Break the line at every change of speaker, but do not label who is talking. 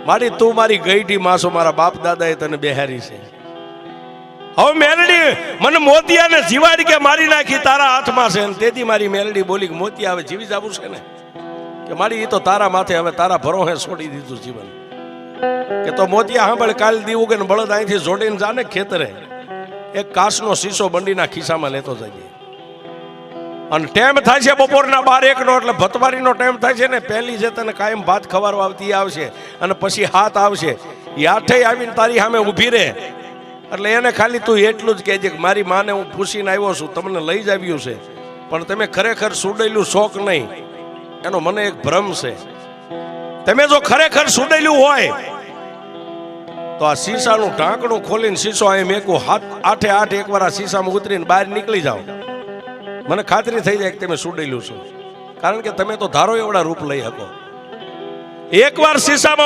મારી તું મારી ગઈઢી માસો મારા બાપ દાદાએ તને બેહારી છે. હવે મેલડી મને મોતિયાને જીવાડી કે મારી નાખી તારા હાથમાં છે. તેથી મારી મેલડી બોલી કે મોતિયા હવે જીવી જવું છે ને કે મારી એ તો તારા માથે હવે તારા ભરોહે છોડી દીધું જીવન. કે તો મોતિયા સાંભળ કાલ દીવું કે બળદ અહીંથી જોડીને જાને ખેતરે એક કાચનો શીશો બંડીના ખિસ્સામાં લેતો જઈએ. અને ટાઈમ થાય છે બપોરના 12-1 નો એટલે ભતવારીનો ટાઈમ થાય છે ને. પહેલી જે તને કાયમ ભાત ખવારવા આવતી આવશે અને પછી હાથ આવશે. એ આઠે આવીને તારી સામે ઊભી રહે એટલે એને ખાલી તું એટલું જ કહેજે કે મારી માને હું પૂછીને આવ્યો છું, તમને લઈ જ આવ્યું છે, પણ તમે ખરેખર સુડેલું શોખ નહીં એનો મને એક ભ્રમ છે. તમે જો ખરેખર સુડેલું હોય તો આ શીશાનું ઢાંકણું ખોલીને શીશો એમ એકું આઠે આઠ એકવાર આ શીશામાં ઉતરીને બહાર નીકળી જાઓ. મને ખાતરી થઈ જાય કે તમે સુડેલું છો, કારણ કે તમે તો ધારો એવડા રૂપ લઈ શકો. એકવાર શીશામાં